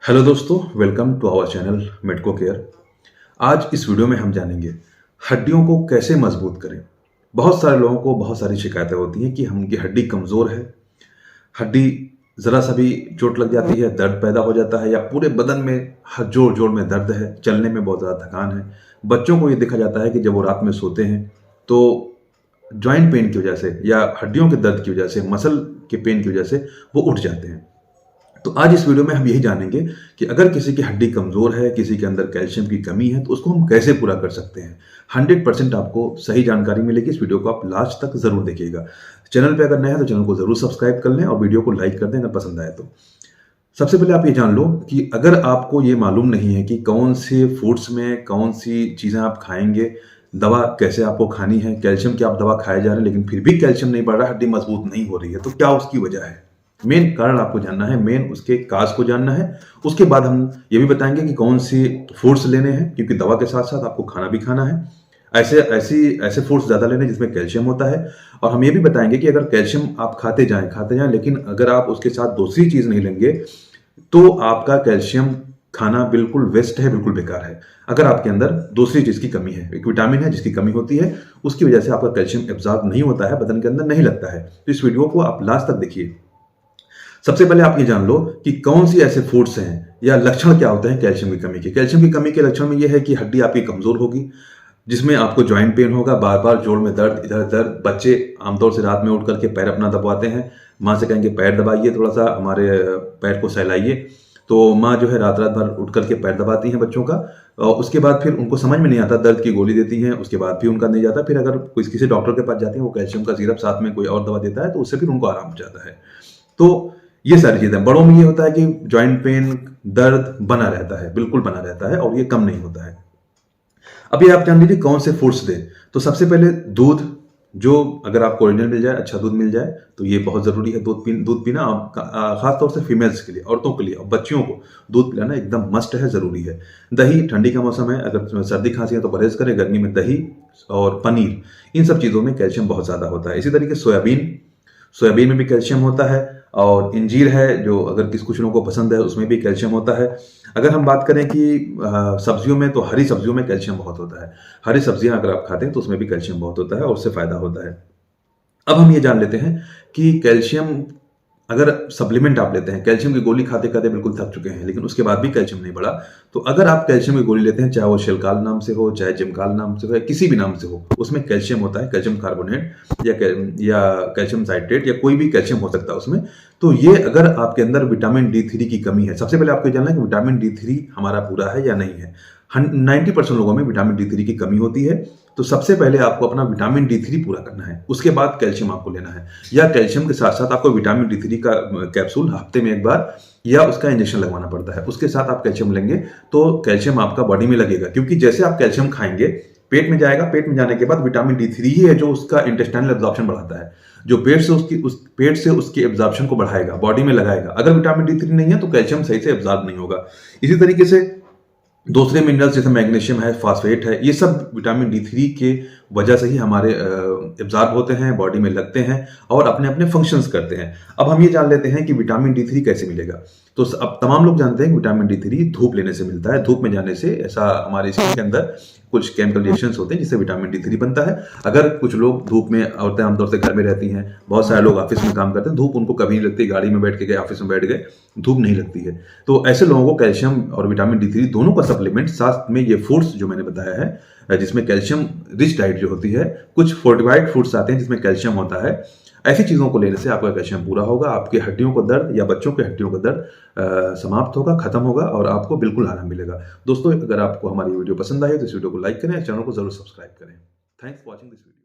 Hello दोस्तों, welcome to our channel Medco care. आज इस वीडियो में हम जानेंगे हड्डियों को कैसे मजबूत करें। बहुत सारे लोगों को बहुत सारी शिकायतें होती हैं कि उनकी हड्डी कमज़ोर है, हड्डी ज़रा सा भी चोट लग जाती है, दर्द पैदा हो जाता है, या पूरे बदन में हर जोड़ जोड़ में दर्द है, चलने में बहुत ज़्यादा थकान है। बच्चों को ये देखा जाता है कि जब वो रात में सोते हैं तो जॉइंट पेन की वजह से या हड्डियों के दर्द की वजह से, मसल के पेन की वजह से वो उठ जाते हैं। तो आज इस वीडियो में हम यही जानेंगे कि अगर किसी की हड्डी कमज़ोर है, किसी के अंदर कैल्शियम की कमी है, तो उसको हम कैसे पूरा कर सकते हैं। 100% आपको सही जानकारी मिलेगी। इस वीडियो को आप लास्ट तक ज़रूर देखिएगा। चैनल पे अगर नए हैं तो चैनल को ज़रूर सब्सक्राइब कर लें और वीडियो को लाइक कर दें अगर पसंद आए तो। सबसे पहले आप ये जान लो कि अगर आपको ये मालूम नहीं है कि कौन से फूड्स में कौन सी चीज़ें आप खाएंगे, दवा कैसे आपको खानी है, कैल्शियम की आप दवा खाए जा रहे हैं लेकिन फिर भी कैल्शियम नहीं बढ़ रहा, हड्डी मजबूत नहीं हो रही है, तो क्या उसकी वजह है। मेन कारण आपको जानना है, मेन उसके काज को जानना है। उसके बाद हम ये भी बताएंगे कि कौन सी फूड्स लेने हैं, क्योंकि दवा के साथ साथ आपको खाना भी खाना है। ऐसे फूड्स ज़्यादा लेने जिसमें कैल्शियम होता है। और हम ये भी बताएंगे कि अगर कैल्शियम आप खाते जाएं, लेकिन अगर आप उसके साथ दूसरी चीज़ नहीं लेंगे तो आपका कैल्शियम खाना बिल्कुल वेस्ट है, बिल्कुल बेकार है। अगर आपके अंदर दूसरी चीज़ की कमी है, एक विटामिन है जिसकी कमी होती है, उसकी वजह से आपका कैल्शियम एब्जॉर्ब नहीं होता है, बदन के अंदर नहीं लगता है। तो इस वीडियो को आप लास्ट तक देखिए। सबसे पहले आप ये जान लो कि कौन सी ऐसे फूड्स हैं या लक्षण क्या होते हैं कैल्शियम की कमी के। कैल्शियम की कमी के लक्षण में ये है कि हड्डी आपकी कमजोर होगी, जिसमें आपको जॉइंट पेन होगा, बार बार जोड़ में दर्द, इधर दर्द। बच्चे आमतौर से रात में उठ करके पैर अपना दबाते हैं, माँ से कहेंगे पैर दबाइए, थोड़ा सा हमारे पैर को सहलाइए, तो माँ जो है रात रात भर उठ करके पैर दबाती हैं बच्चों का। और उसके बाद फिर उनको समझ में नहीं आता, दर्द की गोली देती हैं, उसके बाद भी उनका नहीं जाता। फिर अगर किसी डॉक्टर के पास जाते हैं, वो कैल्शियम का सिरप साथ में कोई और दवा देता है, तो उससे फिर उनको आराम हो जाता है। तो ये सारी चीजें, बड़ों में ये होता है कि जॉइंट पेन, दर्द बना रहता है, बिल्कुल बना रहता है, और ये कम नहीं होता है। अब ये आप जान लीजिए कौन से फूड्स दें। तो सबसे पहले दूध, जो अगर आपको ओरिजिनल मिल जाए, अच्छा दूध मिल जाए तो ये बहुत जरूरी है। दूध पीना खास तौर से फीमेल्स के लिए, औरतों के लिए और बच्चियों को दूध पिलाना एकदम मस्ट है, जरूरी है। दही, ठंडी का मौसम है, अगर सर्दी खांसी है तो परहेज करें। गर्मी में दही और पनीर, इन सब चीजों में कैल्शियम बहुत ज्यादा होता है। इसी तरीके सोयाबीन में भी कैल्शियम होता है। और इंजीर है, जो अगर कुछ लोगों को पसंद है, उसमें भी कैल्शियम होता है। अगर हम बात करें कि सब्जियों में, तो हरी सब्जियों में कैल्शियम बहुत होता है। हरी सब्जियां अगर आप खाते हैं तो उसमें भी कैल्शियम बहुत होता है और उससे फायदा होता है। अब हम ये जान लेते हैं कि कैल्शियम, अगर सप्लीमेंट आप लेते हैं, कैल्शियम की गोली खाते खाते बिल्कुल थक चुके हैं लेकिन उसके बाद भी कैल्शियम नहीं बढ़ा, तो अगर आप कैल्शियम की गोली लेते हैं, चाहे वो शेलकाल नाम से हो, चाहे जिमकाल नाम से हो, या किसी भी नाम से हो, उसमें कैल्शियम होता है, कैल्शियम कार्बोनेट या कैल्शियम साइट्रेट या कोई भी कैल्शियम हो सकता है उसमें। तो ये अगर आपके अंदर विटामिन D3 की कमी है, सबसे पहले आपको जानना है कि विटामिन D3 हमारा पूरा है या नहीं है। 90% लोगों में विटामिन D3 की कमी होती है। तो सबसे पहले आपको अपना विटामिन D3 पूरा करना है, उसके बाद कैल्शियम आपको लेना है। या कैल्शियम के साथ साथ आपको विटामिन D3 का कैप्सूल हफ्ते में एक बार या उसका इंजेक्शन लगवाना पड़ता है, उसके साथ आप कैल्शियम लेंगे तो कैल्शियम आपका बॉडी में लगेगा। क्योंकि जैसे आप कैल्शियम खाएंगे, पेट में जाएगा, पेट में जाने के बाद विटामिन D3 ही है जो उसका इंटेस्टाइनल एब्जॉर्प्शन बढ़ाता है, जो पेट से उसकी एब्जॉर्प्शन को बढ़ाएगा, बॉडी में लगाएगा। अगर विटामिन D3 नहीं है तो कैल्शियम सही से एब्जॉर्ब नहीं होगा। इसी तरीके से दूसरे मिनरल्स जैसे मैग्नीशियम है, फास्फेट है, ये सब विटामिन D3 के वजह से ही हमारे एब्जॉर्ब होते हैं, बॉडी में लगते हैं और अपने अपने फंक्शंस करते हैं। अब हम ये जान लेते हैं कि विटामिन D3 कैसे मिलेगा। तो अब तमाम लोग जानते हैं कि विटामिन D3 धूप लेने से मिलता है। धूप में जाने से ऐसा हमारे स्किन के अंदर कुछ केमिकल रिएक्शंस होते हैं जिससे विटामिन D3 बनता है। अगर कुछ लोग धूप में, औरतें आमतौर से घर में रहती हैं, बहुत सारे लोग ऑफिस में काम करते हैं, धूप उनको कभी नहीं लगती, गाड़ी में बैठ के गए, ऑफिस में बैठ गए, धूप नहीं लगती है, तो ऐसे लोगों को कैल्शियम और विटामिन D3 दोनों का सप्लीमेंट, साथ में ये फूड्स जो मैंने बताया है जिसमें कैल्शियम रिच डाइट जो होती है, कुछ फोर्टिफाइड फूड्स आते हैं जिसमें कैल्शियम होता है, ऐसी चीज़ों को लेने से आपका कैल्शियम पूरा होगा। आपकी हड्डियों को दर्द या बच्चों की हड्डियों का दर्द समाप्त होगा, खत्म होगा और आपको बिल्कुल आराम मिलेगा। दोस्तों, अगर आपको हमारी वीडियो पसंद आई तो इस वीडियो को लाइक करें, चैनल को जरूर सब्सक्राइब करें। Thanks for watching this video.